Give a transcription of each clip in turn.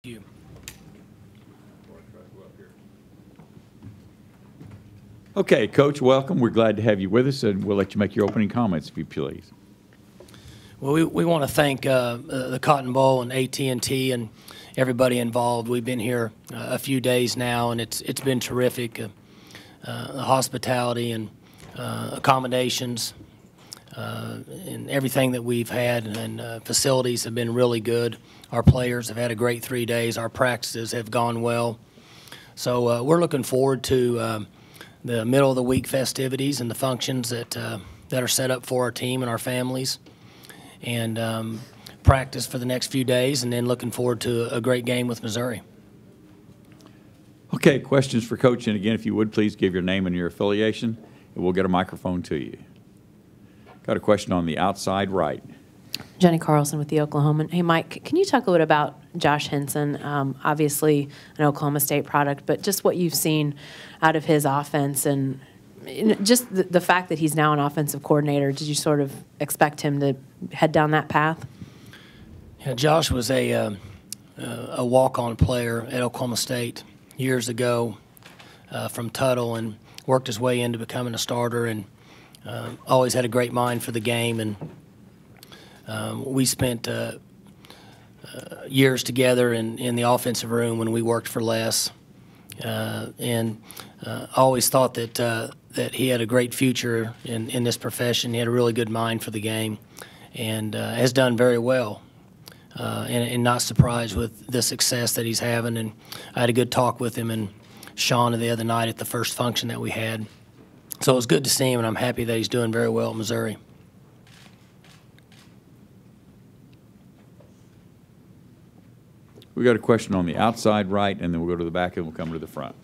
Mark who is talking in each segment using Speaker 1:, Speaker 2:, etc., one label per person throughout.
Speaker 1: you.
Speaker 2: Okay, Coach, welcome. We're glad to have you with us, and we'll let you make your opening comments, if you please.
Speaker 1: Well, we want to thank the Cotton Bowl and AT&T and everybody involved. We've been here a few days now, and it's been terrific. The hospitality and accommodations and everything that we've had and facilities have been really good. Our players have had a great 3 days. Our practices have gone well. So we're looking forward to the middle of the week festivities and the functions that are set up for our team and our families, and practice for the next few days, and then looking forward to a great game with Missouri.
Speaker 2: Okay, questions for Coach, and again, if you would, please give your name and your affiliation, and we'll get a microphone to you. Got a question on the outside right.
Speaker 3: Jenny Carlson with the Oklahoman. Hey, Mike, can you talk a little bit about Josh Henson? Obviously an Oklahoma State product, but just what you've seen out of his offense and just the fact that he's now an offensive coordinator. Did you sort of expect him to head down that path?
Speaker 1: Yeah, Josh was a walk-on player at Oklahoma State years ago from Tuttle, and worked his way into becoming a starter, and always had a great mind for the game. And we spent years together in the offensive room when we worked for Les, and always thought that he had a great future in this profession. He had a really good mind for the game, and has done very well. And not surprised with the success that he's having. And I had a good talk with him and Sean the other night at the first function that we had. So it was good to see him, and I'm happy that he's doing very well at Missouri.
Speaker 2: We got a question on the outside right, and then we'll go to the back, and we'll come to the front.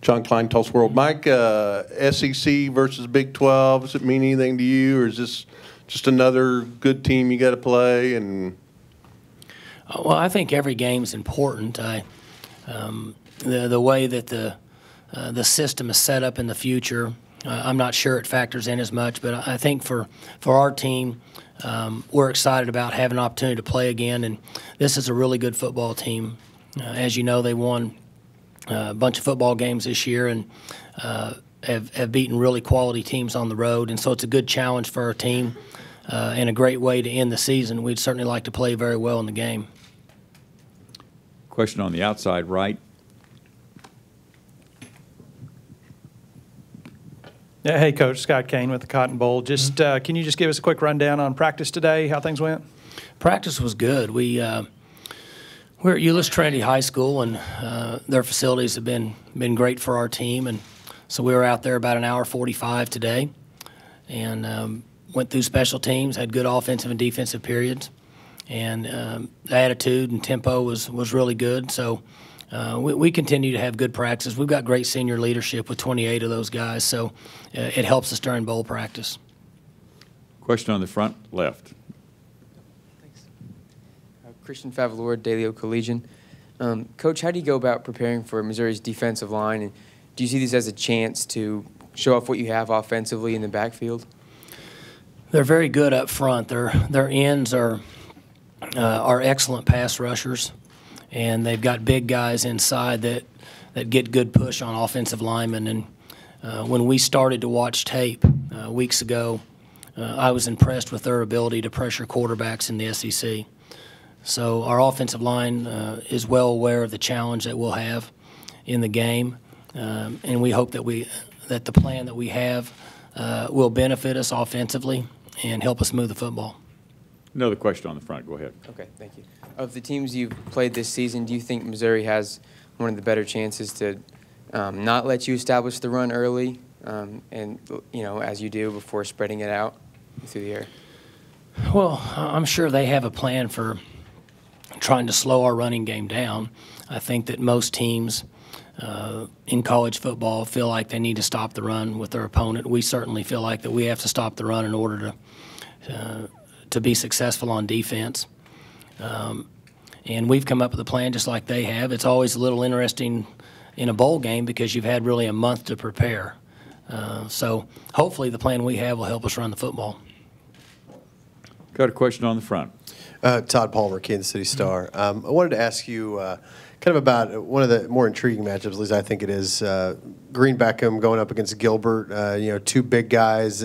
Speaker 4: John Klein, Tulsa World. Mike, SEC versus Big 12, does it mean anything to you, or is this just another good team you got to play? And
Speaker 1: well, I think every game is important. The way that the system is set up in the future, I'm not sure it factors in as much, but I think for our team, we're excited about having an opportunity to play again, and this is a really good football team. As you know, they won a bunch of football games this year, and have beaten really quality teams on the road, and so it's a good challenge for our team and a great way to end the season. We'd certainly like to play very well in the game.
Speaker 2: Question on the outside right.
Speaker 5: Yeah, hey, Coach. Scott Kane with the Cotton Bowl. Just can you just give us a quick rundown on practice today, how things went?
Speaker 1: Practice was good. We're at Euless Trinity High School, and their facilities have been great for our team. And so we were out there about an hour 45 today, and went through special teams, had good offensive and defensive periods, and the attitude and tempo was really good. So we continue to have good practices. We've got great senior leadership with 28 of those guys, so it helps us during bowl practice.
Speaker 2: Question on the front left.
Speaker 6: Thanks. Christian Favalor, Dalio Collegian. Coach, how do you go about preparing for Missouri's defensive line, and do you see this as a chance to show off what you have offensively in the backfield?
Speaker 1: They're very good up front. Their ends are excellent pass rushers, and they've got big guys inside that get good push on offensive linemen. And when we started to watch tape weeks ago, I was impressed with their ability to pressure quarterbacks in the SEC. So our offensive line is well aware of the challenge that we'll have in the game, and we hope that the plan that we have will benefit us offensively and help us move the football.
Speaker 2: Another question on the front. Go ahead.
Speaker 6: Okay, thank you. Of the teams you've played this season, do you think Missouri has one of the better chances to not let you establish the run early, and as you do before spreading it out through the air?
Speaker 1: Well, I'm sure they have a plan for trying to slow our running game down. I think that most teams in college football feel like they need to stop the run with their opponent. We certainly feel like that we have to stop the run in order to be successful on defense. And we've come up with a plan just like they have. It's always a little interesting in a bowl game because you've had really a month to prepare. So hopefully the plan we have will help us run the football.
Speaker 2: Got a question on the front.
Speaker 7: Todd Palmer, Kansas City Star. I wanted to ask you kind of about one of the more intriguing matchups, at least I think it is. Green Beckham going up against Gilbert, two big guys.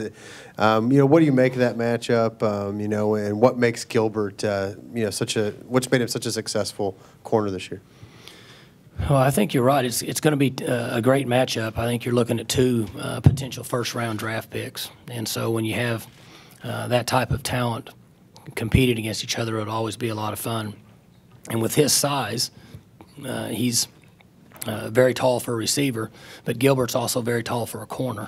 Speaker 7: What do you make of that matchup, and what makes Gilbert, what's made him such a successful corner this year?
Speaker 1: Well, I think you're right. It's going to be a great matchup. I think you're looking at two potential first-round draft picks. And so when you have that type of talent competing against each other, it'll always be a lot of fun. And with his size, he's very tall for a receiver, but Gilbert's also very tall for a corner.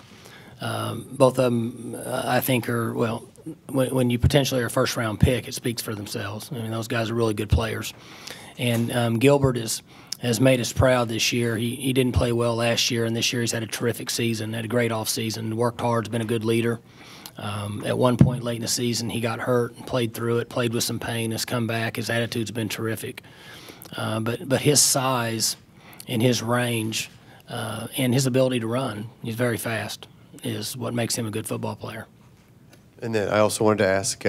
Speaker 1: Both of them, I think, are, well, when you potentially are a first-round pick, it speaks for themselves. I mean, those guys are really good players. And Gilbert has made us proud this year. He didn't play well last year, and this year he's had a terrific season, had a great offseason, worked hard, has been a good leader. At one point late in the season, he got hurt and played through it, played with some pain, has come back. His attitude's been terrific. But his size and his range and his ability to run, he's very fast, is what makes him a good football player.
Speaker 7: And then I also wanted to ask,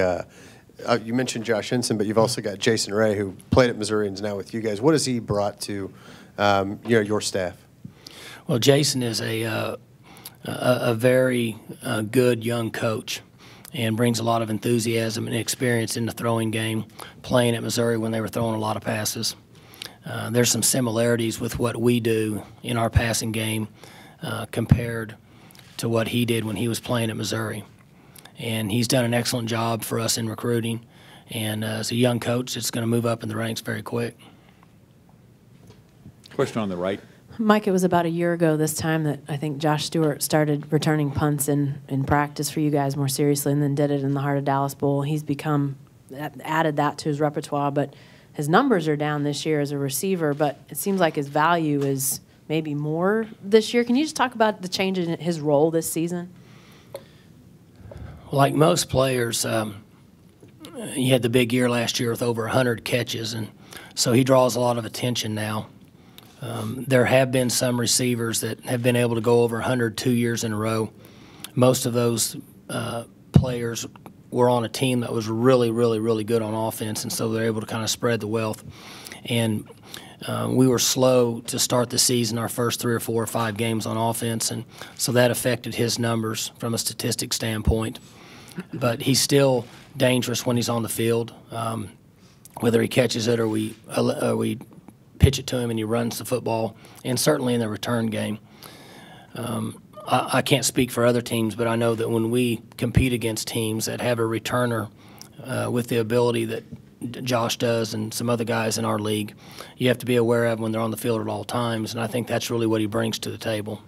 Speaker 7: you mentioned Josh Henson, but you've also got Jason Ray, who played at Missouri and is now with you guys. What has he brought to your staff?
Speaker 1: Well, Jason is a very good young coach and brings a lot of enthusiasm and experience in the throwing game, playing at Missouri when they were throwing a lot of passes. There's some similarities with what we do in our passing game compared to what he did when he was playing at Missouri. And he's done an excellent job for us in recruiting. And as a young coach, it's going to move up in the ranks very quick.
Speaker 2: Question on the right.
Speaker 3: Mike, it was about a year ago this time that I think Josh Stewart started returning punts in practice for you guys more seriously, and then did it in the Heart of Dallas Bowl. He's added that to his repertoire, but his numbers are down this year as a receiver, but it seems like his value is maybe more this year. Can you just talk about the change in his role this season?
Speaker 1: Like most players, he had the big year last year with over 100 catches, and so he draws a lot of attention now. There have been some receivers that have been able to go over 100 2 years in a row. Most of those players were on a team that was really, really, really good on offense, and so they're able to kind of spread the wealth. And we were slow to start the season, our first 3 or 4 or 5 games on offense, and so that affected his numbers from a statistic standpoint. But he's still dangerous when he's on the field, whether he catches it or we pitch it to him and he runs the football, and certainly in the return game. I can't speak for other teams, but I know that when we compete against teams that have a returner with the ability that Josh does and some other guys in our league, you have to be aware of when they're on the field at all times, and I think that's really what he brings to the table.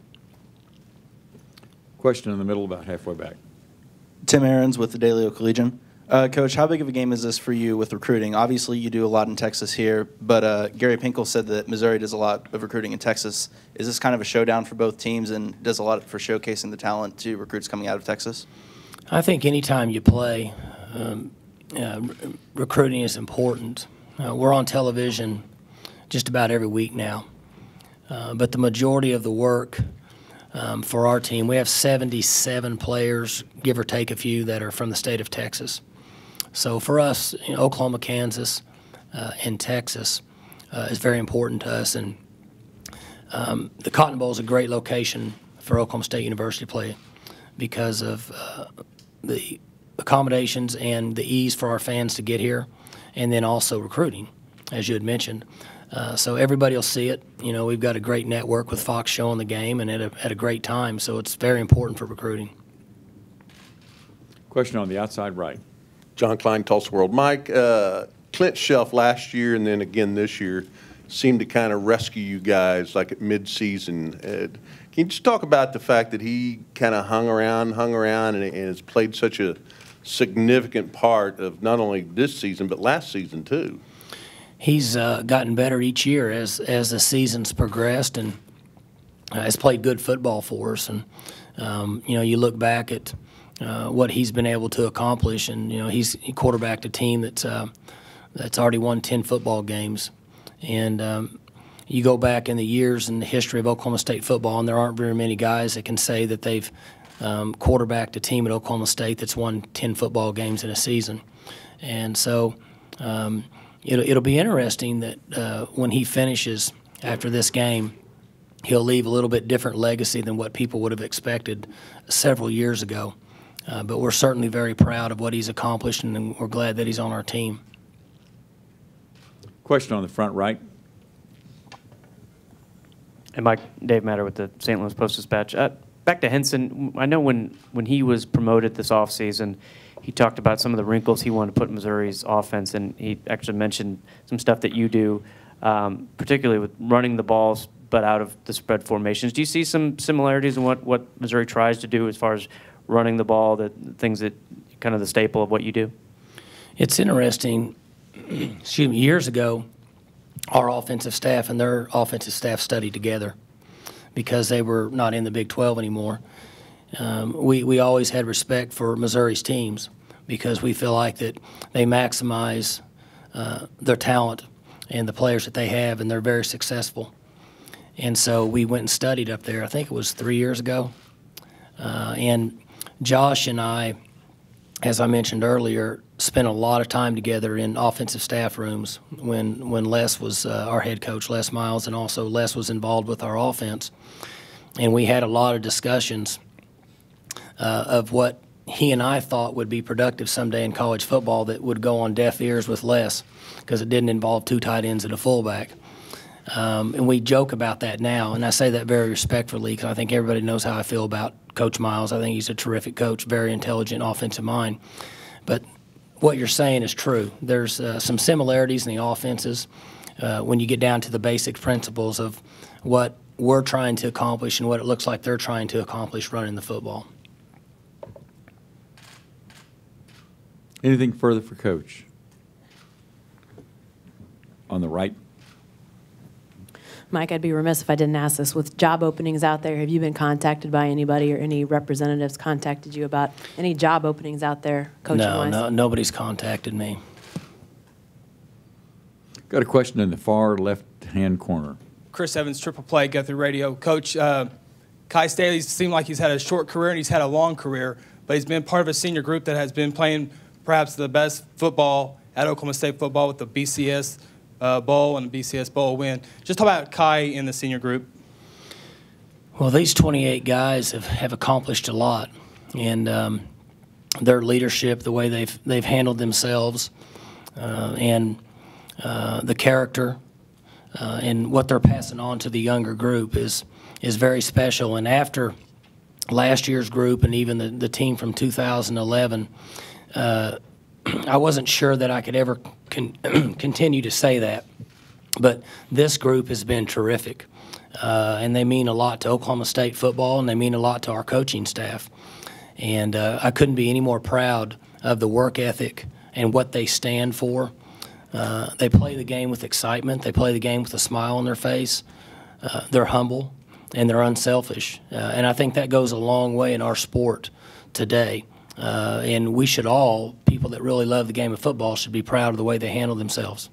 Speaker 2: Question in the middle, about halfway back.
Speaker 8: Tim Aarons with the Daily Collegian. Coach, how big of a game is this for you with recruiting? Obviously, you do a lot in Texas here, but Gary Pinkel said that Missouri does a lot of recruiting in Texas. Is this kind of a showdown for both teams and does a lot for showcasing the talent to recruits coming out of Texas?
Speaker 1: I think anytime you play, recruiting is important. We're on television just about every week now, but the majority of the work for our team, we have 77 players, give or take a few, that are from the state of Texas. So for us, Oklahoma, Kansas, and Texas is very important to us. And the Cotton Bowl is a great location for Oklahoma State University to play because of the accommodations and the ease for our fans to get here, and then also recruiting, as you had mentioned. So everybody will see it. We've got a great network with Fox showing the game and at a great time, so it's very important for recruiting.
Speaker 2: Question on the outside right.
Speaker 4: John Klein, Tulsa World. Mike, Clint Chelf last year and then again this year seemed to kind of rescue you guys like at midseason. Can you just talk about the fact that he kind of hung around and has played such a significant part of not only this season but last season too?
Speaker 1: He's gotten better each year as the season's progressed, and has played good football for us. And you look back at what he's been able to accomplish, and he quarterbacked a team that's already won 10 football games. And you go back in the years in the history of Oklahoma State football, and there aren't very many guys that can say that they've quarterbacked a team at Oklahoma State that's won 10 football games in a season. And so it'll be interesting that when he finishes after this game, he'll leave a little bit different legacy than what people would have expected several years ago. But we're certainly very proud of what he's accomplished, and we're glad that he's on our team.
Speaker 2: Question on the front right.
Speaker 9: Hey, Mike, Dave Matter with the St. Louis Post-Dispatch. Back to Henson, I know when he was promoted this offseason, he talked about some of the wrinkles he wanted to put in Missouri's offense, and he actually mentioned some stuff that you do, particularly with running the balls but out of the spread formations. Do you see some similarities in what Missouri tries to do as far as running the ball, the things that kind of the staple of what you do?
Speaker 1: It's interesting. Excuse me, years ago, our offensive staff and their offensive staff studied together because they were not in the Big 12 anymore. We always had respect for Missouri's teams because we feel like that they maximize their talent and the players that they have, and they're very successful. And so we went and studied up there. I think it was 3 years ago. And Josh and I, as I mentioned earlier, spent a lot of time together in offensive staff rooms when Les was our head coach, Les Miles, and also Les was involved with our offense. And we had a lot of discussions of what he and I thought would be productive someday in college football that would go on deaf ears with Les because it didn't involve two tight ends and a fullback. And we joke about that now, and I say that very respectfully because I think everybody knows how I feel about Coach Miles. I think he's a terrific coach, very intelligent offensive mind. But what you're saying is true. There's some similarities in the offenses when you get down to the basic principles of what we're trying to accomplish and what it looks like they're trying to accomplish running the football.
Speaker 2: Anything further for Coach? On the right.
Speaker 3: Mike, I'd be remiss if I didn't ask this. With job openings out there, have you been contacted by anybody or any representatives contacted you about any job openings out there, coaching-wise?
Speaker 1: No, nobody's contacted me.
Speaker 2: Got a question in the far left-hand corner.
Speaker 10: Chris Evans, Triple Play, Guthrie Radio. Coach, Kai Staley's seemed like he's had a short career and he's had a long career, but he's been part of a senior group that has been playing perhaps the best football at Oklahoma State football with the BCS Bowl and the BCS Bowl win. Just talk about Kai in the senior group.
Speaker 1: Well, these 28 guys have accomplished a lot, and their leadership, the way they've handled themselves, and the character, and what they're passing on to the younger group is very special. And after last year's group and even the team from 2011, I wasn't sure that I could ever continue to say that, but this group has been terrific, and they mean a lot to Oklahoma State football, and they mean a lot to our coaching staff. And I couldn't be any more proud of the work ethic and what they stand for. They play the game with excitement. They play the game with a smile on their face. They're humble, and they're unselfish. And I think that goes a long way in our sport today. And we should all, people that really love the game of football, should be proud of the way they handle themselves.